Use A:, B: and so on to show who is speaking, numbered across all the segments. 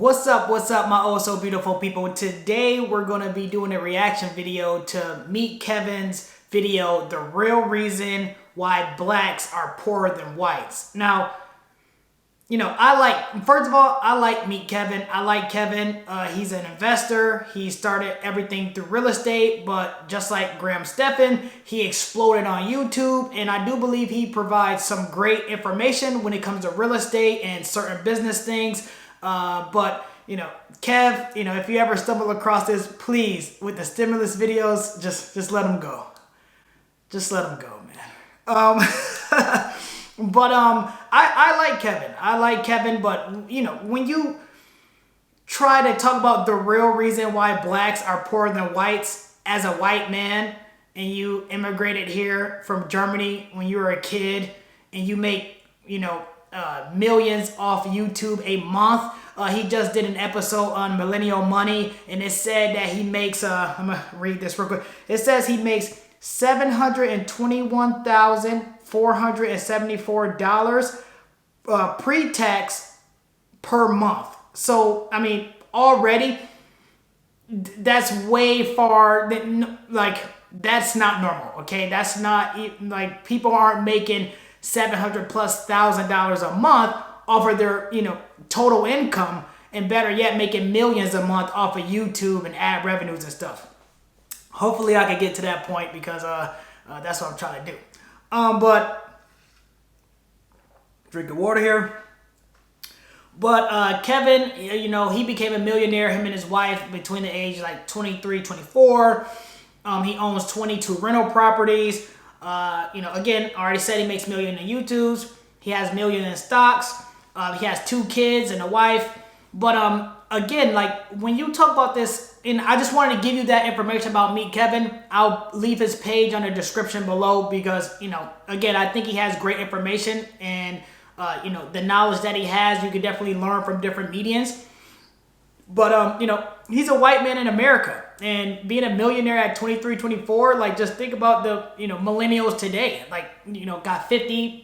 A: What's up, my oh so beautiful people? Today we're going to be doing a reaction video to Meet Kevin's video, The Real Reason Why Blacks Are Poorer Than Whites. Now, first of all, I like Meet Kevin. I like Kevin. He's an investor. He started everything through real estate, but just like Graham Stephan, he exploded on YouTube, and I do believe he provides some great information when it comes to real estate and certain business things. But Kev, if you ever stumble across this, please, with the stimulus videos, just let him go. Just let him go, man. But I like Kevin. I like Kevin, but when you try to talk about the real reason why blacks are poorer than whites as a white man, and you immigrated here from Germany when you were a kid, and you make millions off YouTube a month. He just did an episode on millennial money, and it said that he makes I'm gonna read this real quick. It says he makes $721,474 pre-tax per month. So I mean, already that's way far. That's not normal. Okay, that's not like people aren't making $700,000+ a month off of their total income, and better yet, making millions a month off of YouTube and ad revenues and stuff. Hopefully I can get to that point, because that's what I'm trying to do. But drinking water here. But Kevin, he became a millionaire, him and his wife, between the age like 23, 24. He owns 22 rental properties. Again, I already said he makes millions in YouTubes. He has millions in stocks. He has 2 kids and a wife. But again, like when you talk about this, and I just wanted to give you that information about Meet Kevin. I'll leave his page on the description below, because again, I think he has great information, and the knowledge that he has, you can definitely learn from different mediums. But he's a white man in America, and being a millionaire at 23, 24, like just think about the millennials today, like got 50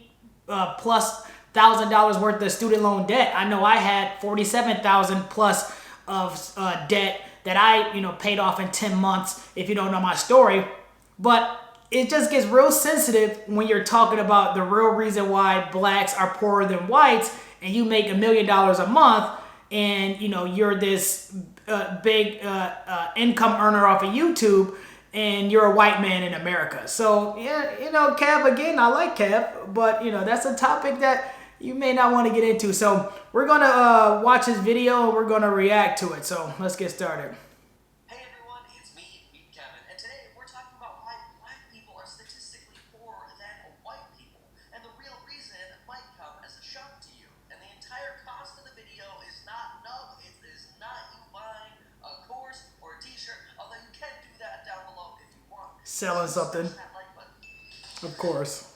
A: plus $1,000 worth of student loan debt. I know I had 47,000 plus of debt that I paid off in 10 months, if you don't know my story. But it just gets real sensitive when you're talking about the real reason why blacks are poorer than whites, and you make $1 million a month, and you're this big income earner off of YouTube, and you're a white man in America. So yeah, Kev, again, I like Kev, but that's a topic that you may not want to get into. So we're gonna watch his video, and we're gonna react to it. So let's get started.
B: Hey everyone, it's me, Meet Kevin, and today we're talking about why black people are statistically poorer than white people, and the real reason might come as a shock to you. And the entire cost of the video is not it is not you buying a course or a t-shirt, although you can do that down below if you want.
A: Selling something. Of course.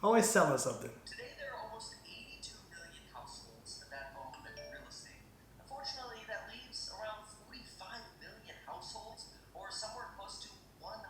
A: Always selling something.
B: Today there are almost 82 million households that own real estate. Unfortunately, that leaves around 45 million households, or somewhere close to 100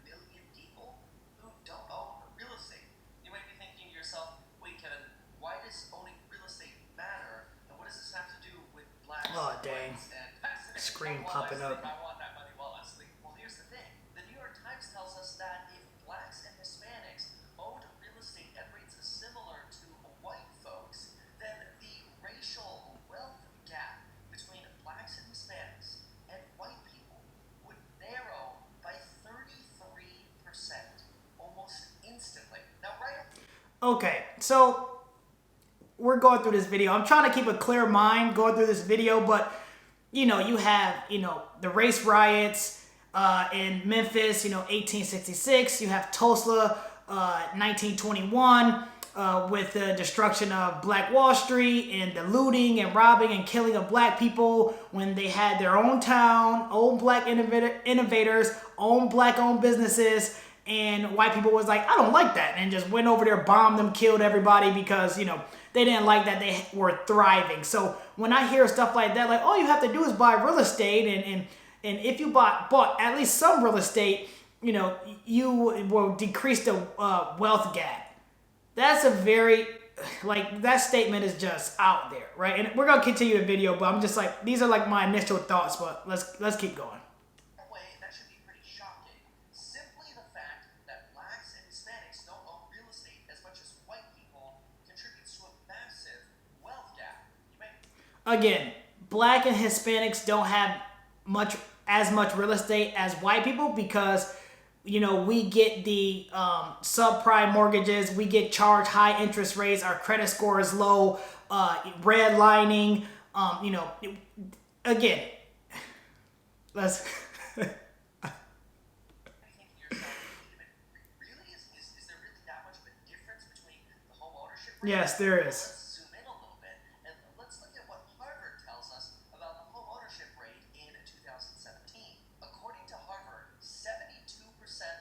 B: million people, who don't own real estate. You might be thinking to yourself, wait Kevin, why does owning real estate matter, and what does this have to do with blacks
A: Oh,
B: and
A: dang.
B: whites and
A: Screen popping up.
B: I want that money while I sleep. Well, here's the thing. The New York Times tells us that if blacks and Hispanics owned real estate at rates similar to white folks, then the racial wealth gap between blacks and Hispanics and white people would narrow by 33%, almost instantly. Now, right?
A: Okay, so we're going through this video. I'm trying to keep a clear mind going through this video, but you have the race riots in Memphis, 1866. You have Tulsa, 1921, with the destruction of Black Wall Street and the looting and robbing and killing of black people when they had their own town, own black innovators, own black-owned businesses, and white people was like, I don't like that, and just went over there, bombed them, killed everybody, because they didn't like that they were thriving. So when I hear stuff like that, like all you have to do is buy real estate, and if you bought at least some real estate, you will decrease the wealth gap. That's a very like that statement is just out there, right? And we're gonna continue the video, but I'm just like, these are like my initial thoughts, but let's keep going.
B: Way, that should be pretty shocking. Simply the fact that blacks and Hispanics don't own real estate as much as white people contributes to a massive wealth gap.
A: Again, black and Hispanics don't have as much real estate as white people because we get the subprime mortgages, we get charged high interest rates, our credit score is low, redlining, again, let's.
B: Really? Is there really that much of a difference between the home ownership rate?
A: Yes, there is.
B: Let's zoom in a little bit and let's look at what Harvard tells us about the home ownership rate in 2017. According to Harvard, 72%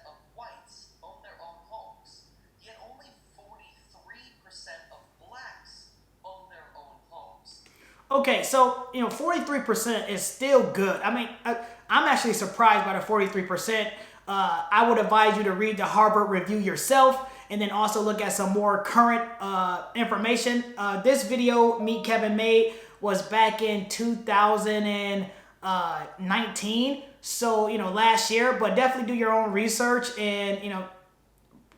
B: of whites own their own homes, yet only 43% of blacks own their own homes.
A: Okay, so 43% is still good. I mean, I'm actually surprised by the 43%. I would advise you to read the Harvard Review yourself, and then also look at some more current information. This video Meet Kevin made was back in 2019, so last year. But definitely do your own research and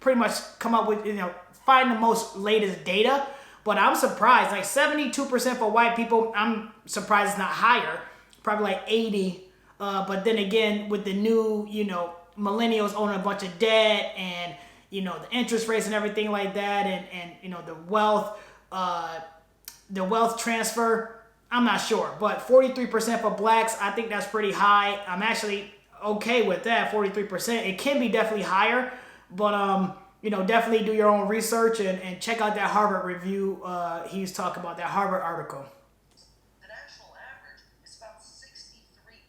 A: pretty much come up with find the most latest data. But I'm surprised, like 72% for white people. I'm surprised it's not higher, probably like 80. But then again, with the new millennials owning a bunch of debt and the interest rates and everything like that, and the wealth transfer, I'm not sure. But 43% for blacks, I think that's pretty high. I'm actually okay with that, 43%. It can be definitely higher, but definitely do your own research and check out that Harvard review. He's talking about that Harvard article.
B: The national average is about 63%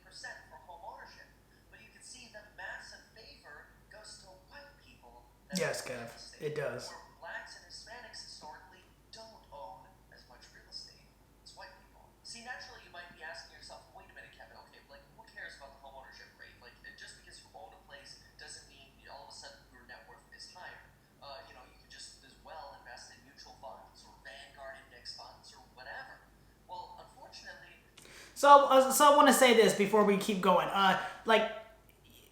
B: for home ownership, but you can see the massive favor goes to white people.
A: Yes, Kev, it does.
B: Where blacks and Hispanics historically don't own as much real estate as white people. See, naturally you might be asking yourself, wait a minute, Kevin, okay, like who cares about the home ownership rate? Like just because you own a place doesn't mean all of a sudden your net worth is higher. You could just as well invest in mutual funds or Vanguard index funds or whatever. Well, unfortunately.
A: So I want to say this before we keep going. Like,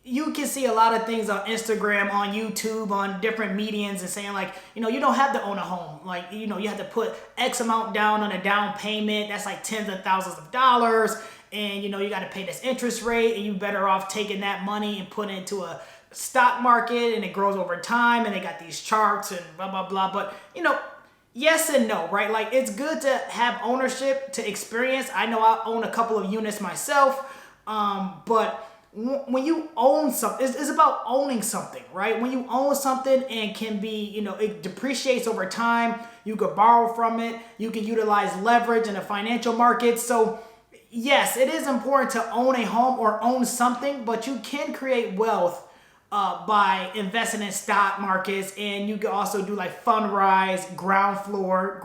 A: you can see a lot of things on Instagram, on YouTube, on different mediums, and saying like, you don't have to own a home. Like, you have to put X amount down on a down payment. That's like tens of thousands of dollars. And, you got to pay this interest rate, and you're better off taking that money and putting it into a stock market, and it grows over time, and they got these charts and blah, blah, blah. But, yes and no, right? Like, it's good to have ownership, to experience. I know I own a couple of units myself, but when you own something, it's about owning something, right? When you own something and can be, it depreciates over time, you could borrow from it, you can utilize leverage in the financial markets. So yes, it is important to own a home or own something, but you can create wealth by investing in stock markets, and you can also do like Fundrise, ground floor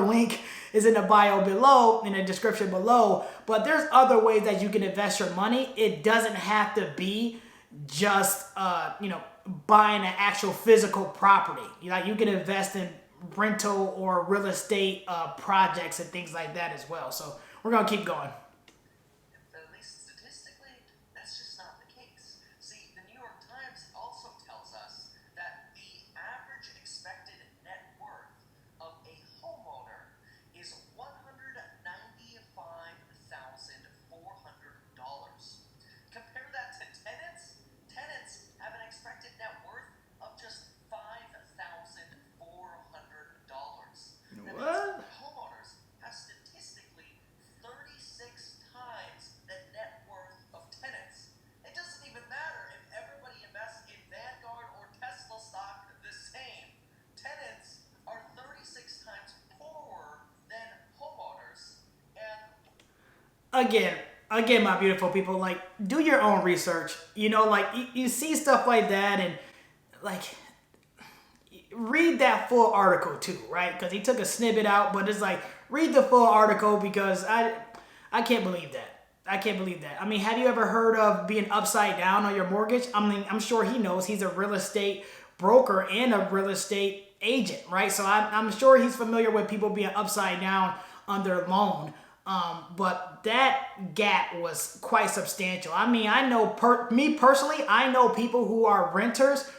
A: link is in the bio below, in the description below. But there's other ways that you can invest your money. It doesn't have to be just buying an actual physical property. You can invest in rental or real estate projects and things like that as well. So we're gonna keep going.
B: At least statistically, that's just not the case. See, the New York Times also tells us that the average expected net worth of a homeowner is $195,400. Compare that to tenants. Tenants have an expected net worth of just $5,400.
A: What?
B: Homeowners have statistically 36 times the net worth of tenants. It doesn't even matter if everybody invests in Vanguard or Tesla stock the same. Tenants are 36 times poorer than homeowners. And
A: again, my beautiful people, like, do your own research. Like, you see stuff like that, and like, read that full article too, right? Because he took a snippet out, but it's like, read the full article, because I can't believe that. I can't believe that. I mean, have you ever heard of being upside down on your mortgage? I mean, I'm sure he knows. He's a real estate broker and a real estate agent, right? So I'm sure he's familiar with people being upside down on their loan. But that gap was quite substantial. I mean, I know, me personally, I know people who are renters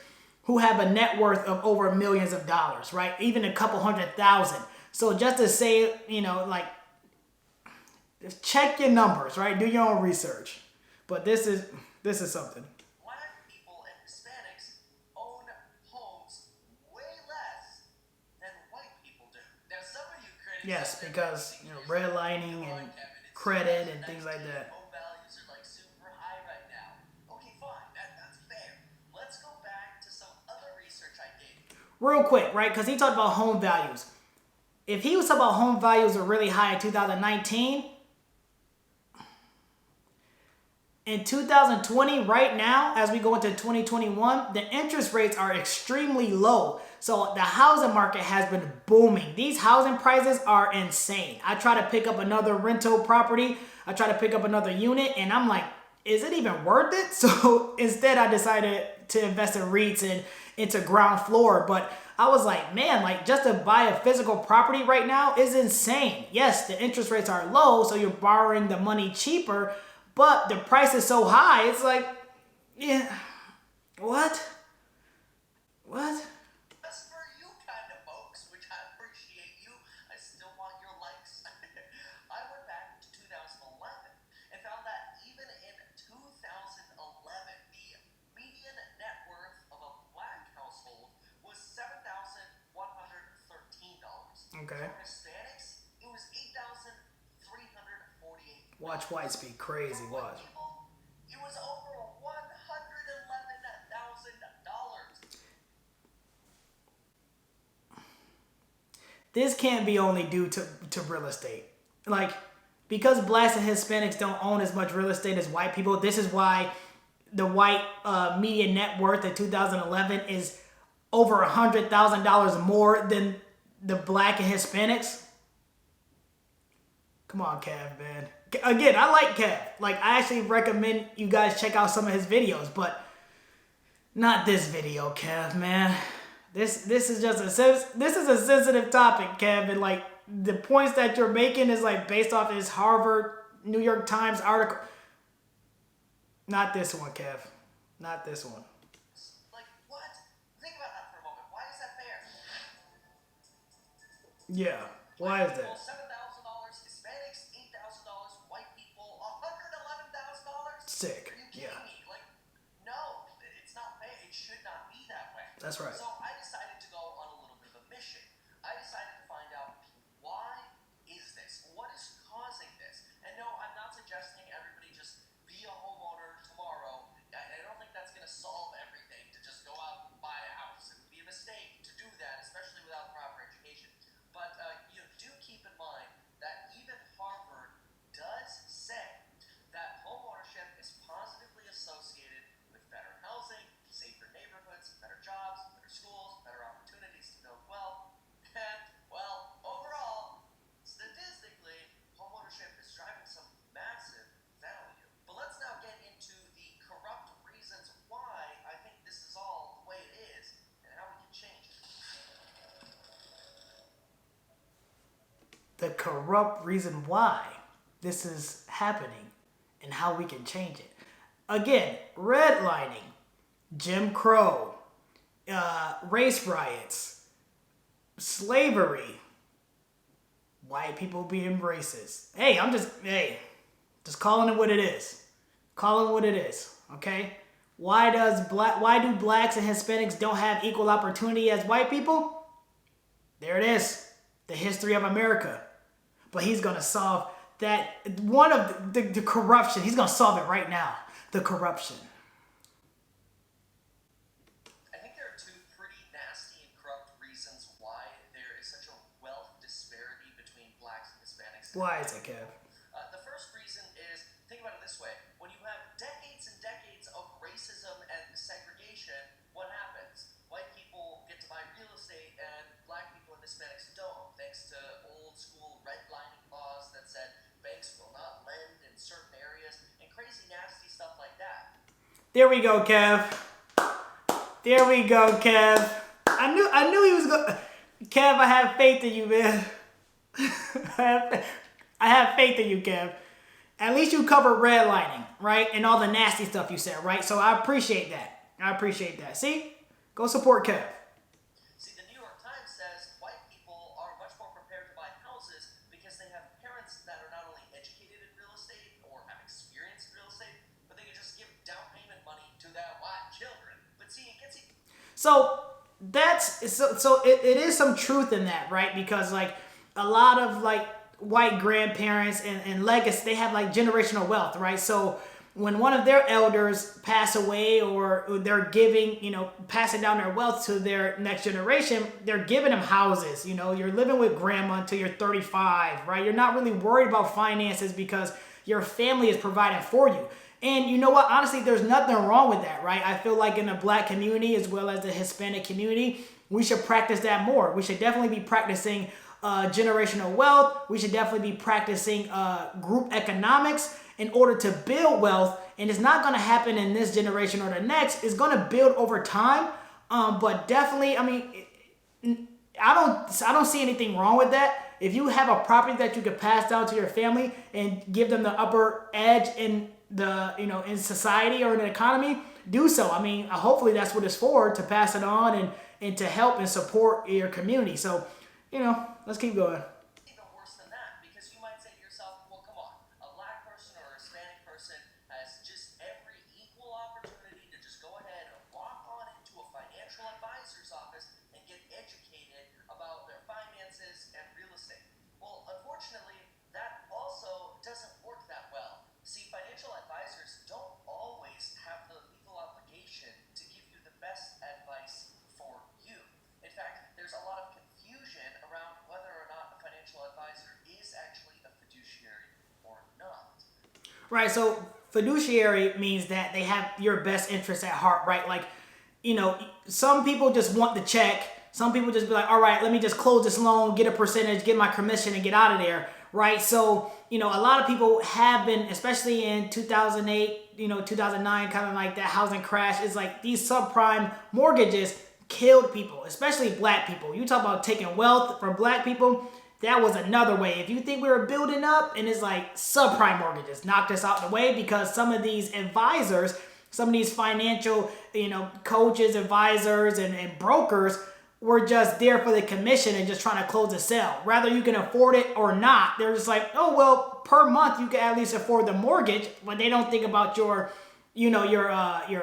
A: who have a net worth of over millions of dollars, right? Even a couple 100,000. So just to say, like, check your numbers, right? Do your own research. But this is something.
B: Black people and Hispanics own homes way less than white people do. Now, some of you critics,
A: yes, because redlining and credit and things like that.
B: Home values are like super high right now. Okay, fine, that's fair. Let's go back to some other research I did.
A: Real quick, right? Because he talked about home values. If he was talking about home values are really high in 2019, in 2020, right now, as we go into 2021, the interest rates are extremely low. So the housing market has been booming. These housing prices are insane. I try to pick up another rental property. I try to pick up another unit, and I'm like, is it even worth it? So instead, I decided to invest in REITs and into ground floor. But I was like, man, like just to buy a physical property right now is insane. Yes, the interest rates are low, so you're borrowing the money cheaper, but the price is so high. It's like, yeah, what?
B: Just for you kind of folks, which I appreciate you. I still want your likes. I went back to 2011 and found that even in 2011, the median net worth of a black household was $7,113.
A: Okay.
B: For Hispanics, it was $8,348.
A: Watch whites be crazy.
B: For white
A: Watch.
B: people, it was over $111,000.
A: This can't be only due to real estate. Like, because blacks and Hispanics don't own as much real estate as white people, this is why the white median net worth in 2011 is over $100,000 more than the black and Hispanics. Come on, Kev, man. Again, I like Kev. Like, I actually recommend you guys check out some of his videos, but not this video, Kev, man. This is just a sensitive topic, Kev, and like the points that you're making is like based off his Harvard, New York Times article. Not this one, Kev. Not this one.
B: Like, what? Think about that for a moment. Why is that fair?
A: Yeah. Why is
B: Black
A: that?
B: people, $7,000. Hispanics, $8,000. White people, $111,000.
A: Sick.
B: Are you kidding
A: Yeah.
B: me? Like, no, it's not fair. It should not be that way.
A: That's right.
B: So I decided to go on a little bit of a mission. I decided to find out, why is this? What is causing this? And no, I'm not suggesting everybody just be a homeowner tomorrow. I don't think that's going to solve everything, to just go out and buy a house. It would be a mistake to do that, especially without proper education. But do keep in mind that even Harvard does say that homeownership is positively associated with better housing, safer neighborhoods, better jobs, better schools, better opportunities to build wealth, and, well, overall, statistically, homeownership is driving some massive value. But let's now get into the corrupt reasons why I think this is all the way it is and how we can change it.
A: The corrupt reason why this is happening and how we can change it. Again, redlining, Jim Crow, race riots, slavery, white people being racist. Hey, just calling it what it is. Calling it what it is, okay? Why do blacks and Hispanics don't have equal opportunity as white people? There it is. The history of America. But he's going to solve that. One of the corruption. He's going to solve it right now. The corruption.
B: I think there are two pretty nasty and corrupt reasons why there is such a wealth disparity between blacks and Hispanics.
A: Why is it, Kev?
B: The first reason is, think about it this way. When you have decades and decades of racism and segregation, what happens? White people get to buy real estate and black people and Hispanics don't, thanks to old school redlining laws that said banks will not lend in certain areas and crazy nasty stuff like that.
A: There we go, Kev. There we go, Kev. I knew he was going. Kev, I have faith in you, man. I have faith in you, Kev. At least you covered redlining, right? And all the nasty stuff you said, right? So I appreciate that. See? Go support Kev.
B: See, the New York Times says white people are much more prepared to buy houses because they have parents that are not only educated in real estate or have experience in real estate, but they can just give down payment money to their white children. But see, it gets even.
A: So it is some truth in that, right? Because like a lot of like white grandparents and legacy, they have like generational wealth, right? So when one of their elders pass away or they're giving, passing down their wealth to their next generation, they're giving them houses. You're living with grandma until you're 35, right? You're not really worried about finances because your family is providing for you. And you know what? Honestly, there's nothing wrong with that, right? I feel like in the black community as well as the Hispanic community, we should practice that more. We should definitely be practicing generational wealth. We should definitely be practicing group economics in order to build wealth. And it's not going to happen in this generation or the next. It's going to build over time. But definitely, I don't see anything wrong with that. If you have a property that you could pass down to your family and give them the upper edge in in society or in the economy, do so. Hopefully that's what it's for, to pass it on and to help and support your community. So, let's keep going.
B: Even worse than that, because you might say to yourself, well, come on, a black person or a Hispanic person has just every equal opportunity to just go ahead and walk on into a financial advisor's office and get educated about their finances and real estate. Well, unfortunately, that also doesn't work that well. See, financial advisors don't always have the legal obligation to give you the best advice for you. In fact, there's a lot of confusion around whether or not a financial advisor is actually a fiduciary or not.
A: Right. So fiduciary means that they have your best interest at heart, right? Like, some people just want the check. Some people just be like, all right, let me just close this loan, get a percentage, get my commission, and get out of there, right? So, a lot of people have been, especially in 2008, 2009, kind of like that housing crash, is like these subprime mortgages killed people, especially black people. You talk about taking wealth from black people, that was another way. If you think we were building up, and it's like subprime mortgages knocked us out the way because some of these advisors, some of these financial, coaches, advisors, and brokers were just there for the commission and just trying to close a sale. Whether you can afford it or not, they're just like, oh, well, per month you can at least afford the mortgage, but they don't think about your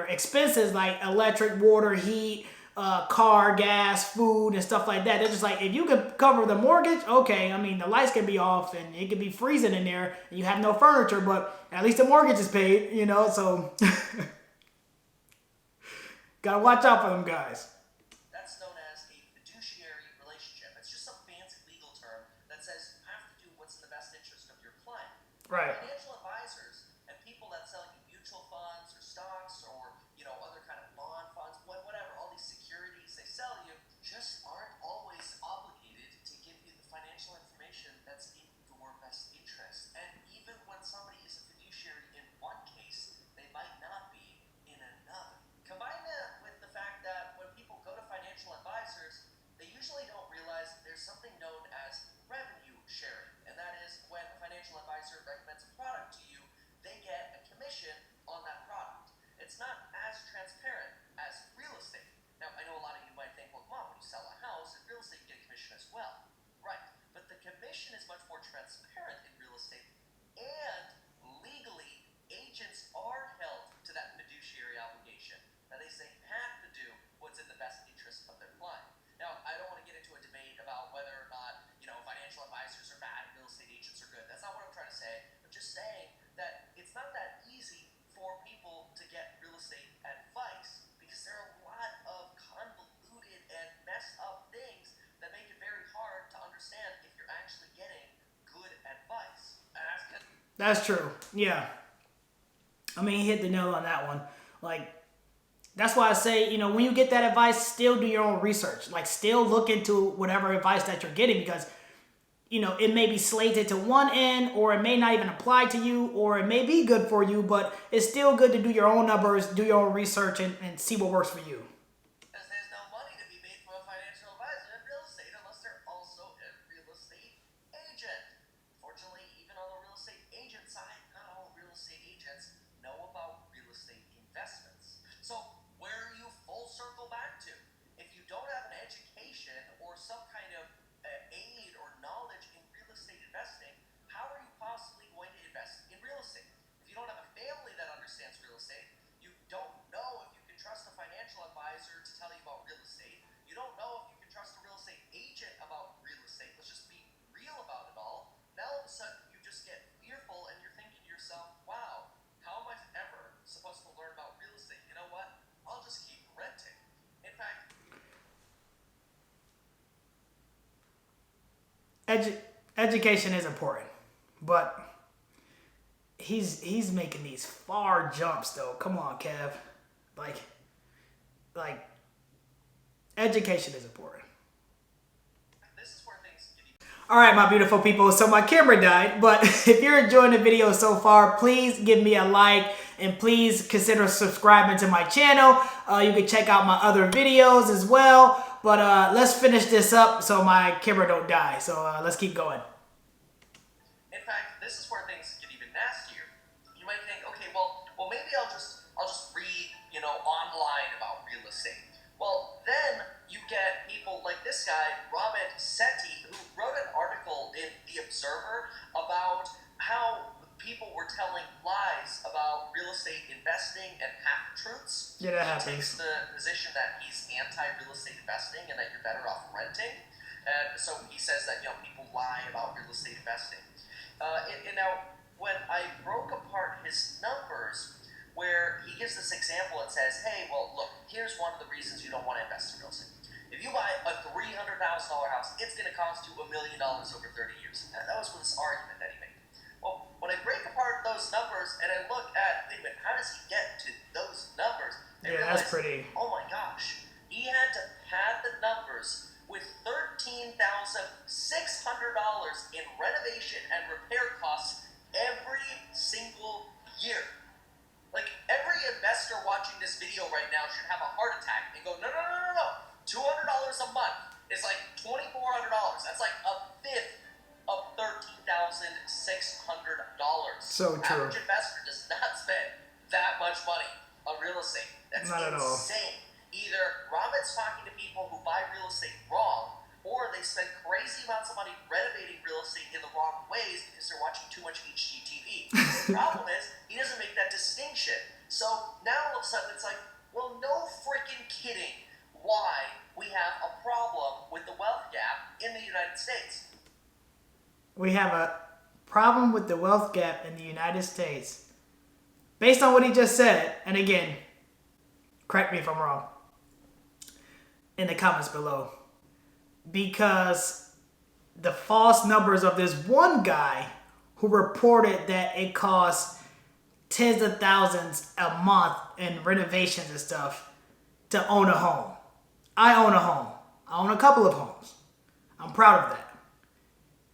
A: expenses like electric, water, heat, car, gas, food, and stuff like that. They're just like, if you could cover the mortgage, okay, the lights can be off and it could be freezing in there and you have no furniture, but at least the mortgage is paid, so gotta watch out for them guys.
B: That's known as a fiduciary relationship. It's just some fancy legal term that says you have to do what's in the best interest of your client.
A: Right.
B: Financial advisors and people that sell you mutual funds or stocks or other kind of bond funds, whatever, all these securities they sell you, just aren't always obligated to give you the financial information that's in your best interest. And even when somebody is a fiduciary in one case, they might not be in another. Combine that with the fact that when people go to financial advisors, they usually don't realize there's something known as revenue sharing. And that is when a financial advisor recommends a product to you, they get a commission on that product. It's not as transparent as real estate. Now, I know a lot of you might think, well, come on, when you sell a house, in real estate you get a commission as well. Right. But the commission is much more transparent in real estate, and legally, agents are held to that fiduciary obligation. Now, they say have to do what's in the best interest of their client. Now, I don't want to get into a debate about whether or not, financial advisors are bad and real estate agents are good. That's not what I'm trying to say. I'm just saying that it's not that easy for people to get real estate advice because there are a lot of convoluted and messed up things that make it very hard to understand if you're actually getting good advice.
A: That's true. Yeah. He hit the nail on that one. Like, that's why I say, when you get that advice, still do your own research. Like, still look into whatever advice that you're getting because, it may be slated to one end or it may not even apply to you or it may be good for you, but it's still good to do your own numbers, do your own research, and see what works for you.
B: Because there's no money to be made from a
A: education is important, but he's making these far jumps though. Come on, Kev. Like education is important.
B: This is where things get even.
A: All right, my beautiful people. So my camera died, but if you're enjoying the video so far, please give me a like and please consider subscribing to my channel. You can check out my other videos as well. But let's finish this up so my camera don't die. So let's keep going.
B: In fact, this is where things get even nastier. You might think, okay, well, maybe I'll just read, online about real estate. Well, then you get people like this guy, Robert Setti, who wrote an article in The Observer about how people were telling lies about real estate investing and half-truths.
A: Yeah, that
B: He
A: happens.
B: takes the position that he's anti-real estate investing and that you're better off renting. And so he says that, people lie about real estate investing. And now, when I broke apart his numbers, where he gives this example and says, hey, well, look, here's one of the reasons you don't want to invest in real estate. If you buy a $300,000 house, it's going to cost you $1 million over 30 years. That was his argument that he made. Well, when I break apart those numbers and I look at, wait a minute, how does he get to those numbers? I
A: Yeah, that's
B: realize,
A: pretty.
B: oh my gosh, he had to pad the numbers with $13,600 in renovation and repair costs every single year. Like, every investor watching this video right now should have a heart attack and go, no. $200 a month is like $2,400. That's like a fifth of $13,600.
A: So true.
B: Average investor does not spend that much money on real estate. That's
A: Not at all.
B: insane. Either Robin's talking to people who buy real estate wrong, or they spend crazy amounts of money renovating real estate in the wrong ways because they're watching too much HGTV. The problem is, he doesn't make that distinction. So now all of a sudden it's like, well, no freaking kidding why we have a problem with the wealth gap in the United States.
A: We have a problem with the wealth gap in the United States. Based on what he just said, and again, correct me if I'm wrong, in the comments below. Because the false numbers of this one guy who reported that it costs tens of thousands a month in renovations and stuff to own a home. I own a home. I own a couple of homes. I'm proud of that.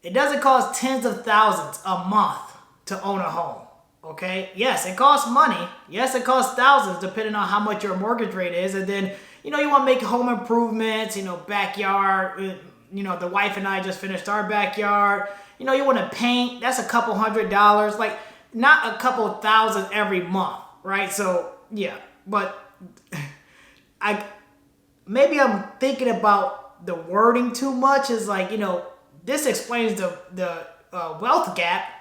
A: It doesn't cost tens of thousands a month to own a home. Okay? Yes, it costs money. Yes, it costs thousands depending on how much your mortgage rate is. And then, you want to make home improvements, backyard. The wife and I just finished our backyard. You want to paint. That's a couple $100. Like, not a couple thousand every month, right? So, yeah. But maybe I'm thinking about the wording too much. Is like, this explains the wealth gap.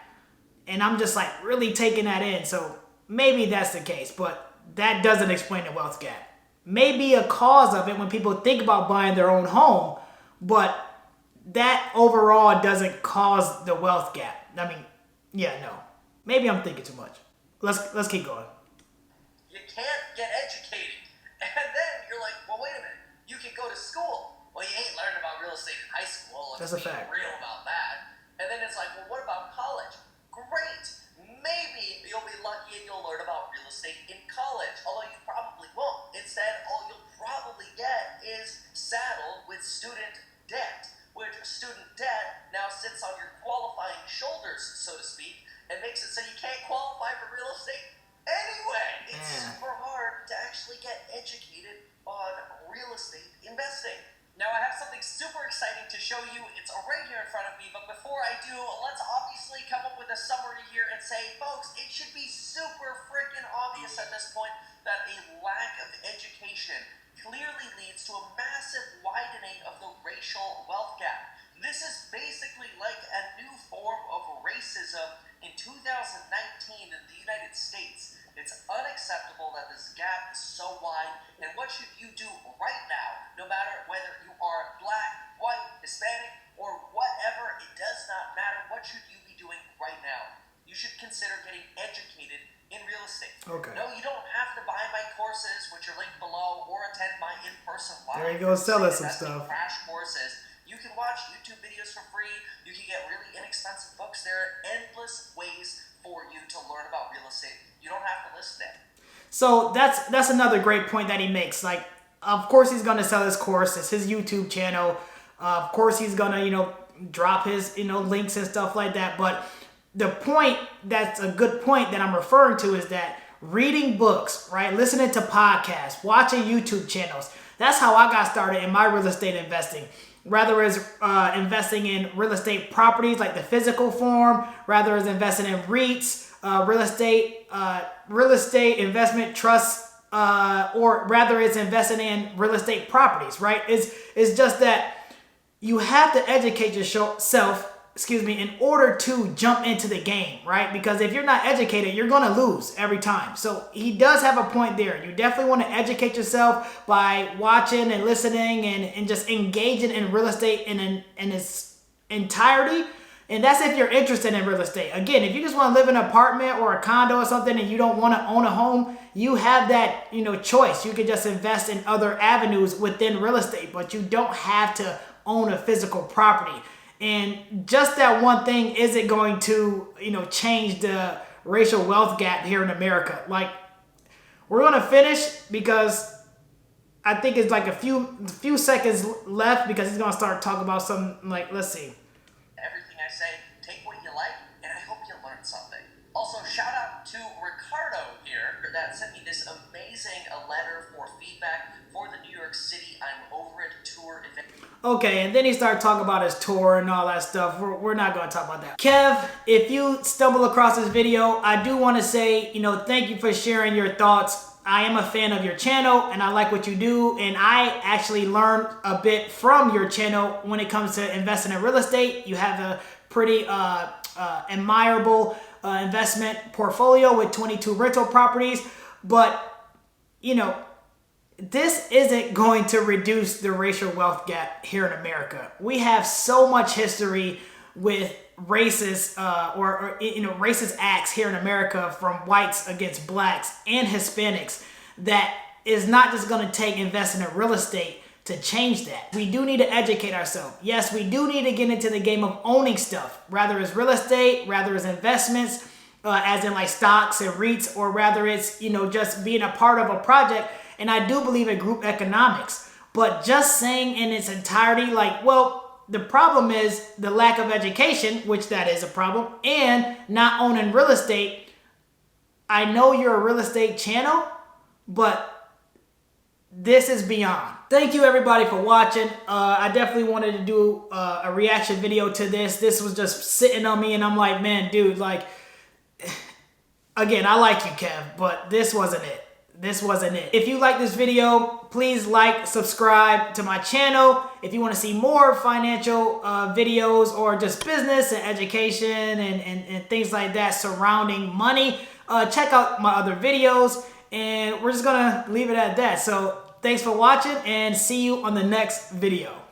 A: And I'm just like really taking that in. So maybe that's the case, but that doesn't explain the wealth gap. Maybe a cause of it when people think about buying their own home, but that overall doesn't cause the wealth gap. I mean, yeah, no. Maybe I'm thinking too much. Let's keep going.
B: You can't get educated. And then you're like, well, wait a minute. You can go to school. Well, you ain't learning about real estate in high school.
A: That's a fact.
B: Real about that. And then it's like, well, what about college? Great. Maybe you'll be lucky and you'll learn about real estate in college, although you probably won't. Instead, all you'll probably get is saddled with student debt, which student debt now sits on your qualifying shoulders, so to speak, and makes it so you can't qualify for real estate anyway. It's super hard to actually get educated on real estate investing. Now, I have something super exciting to show you. It's right here in front of me, but before I do, let's obviously come up with a summary here and say, folks, it should be super freaking obvious at this point that a lack of education clearly leads to a massive widening of the racial wealth gap. This is basically like a new form of racism in 2019 in the United States. It's unacceptable that this gap is so wide, and what should you do right now, no matter whether you are black, white, Hispanic, or whatever, it does not matter. What should you be doing right now? You should consider getting educated in real estate.
A: Okay.
B: No, you don't have to buy my courses, which are linked below, or attend my in-person live.
A: There you go, sell us some stuff.
B: Crash courses. You can watch YouTube videos for free. You expensive books. There are endless ways for you to learn about real estate. You don't have to listen to it.
A: So that's another great point that he makes. Like, of course he's gonna sell his course. It's his YouTube channel. Of course he's gonna drop his links and stuff like that. But the point that's a good point that I'm referring to is that reading books, right? Listening to podcasts, watching YouTube channels. That's how I got started in my real estate investing. Rather as investing in real estate properties like the physical form, rather as investing in REITs, real estate investment trusts, or rather it's investing in real estate properties, right? It's just that you have to educate yourself, in order to jump into the game, right? Because if you're not educated, you're going to lose every time. So he does have a point there. You definitely want to educate yourself by watching and listening and just engaging in real estate in its entirety. And that's if you're interested in real estate. Again, if you just want to live in an apartment or a condo or something and you don't want to own a home, you have that, choice. You could just invest in other avenues within real estate, but you don't have to own a physical property. And just that one thing isn't going to, change the racial wealth gap here in America. Like, we're going to finish because I think it's like a few seconds left because he's going to start talking about some, let's see.
B: Everything I say, take what you like, and I hope you learned something. Also, shout out to Ricardo here that sent me this amazing letter for feedback for the New York City I'm Over It tour event.
A: Okay, and then he started talking about his tour and all that stuff. We're not going to talk about that. Kev, if you stumble across this video, I do want to say, thank you for sharing your thoughts. I am a fan of your channel, and I like what you do, and I actually learned a bit from your channel when it comes to investing in real estate. You have a pretty admirable investment portfolio with 22 rental properties, but, this isn't going to reduce the racial wealth gap here in America. We have so much history with racist racist acts here in America from whites against blacks and Hispanics that is not just going to take investing in real estate to change that. We do need to educate ourselves. Yes, we do need to get into the game of owning stuff, rather as real estate, rather as investments, as in like stocks and REITs, or rather it's, just being a part of a project. And I do believe in group economics, but just saying in its entirety, the problem is the lack of education, which that is a problem, and not owning real estate. I know you're a real estate channel, but this is beyond. Thank you everybody for watching. I definitely wanted to do a reaction video to this. This was just sitting on me and I'm like, man, dude, again, I like you, Kev, but this wasn't it. This wasn't it. If you like this video, please subscribe to my channel. If you want to see more financial videos or just business and education and things like that surrounding money, check out my other videos. And we're just going to leave it at that. So thanks for watching and see you on the next video.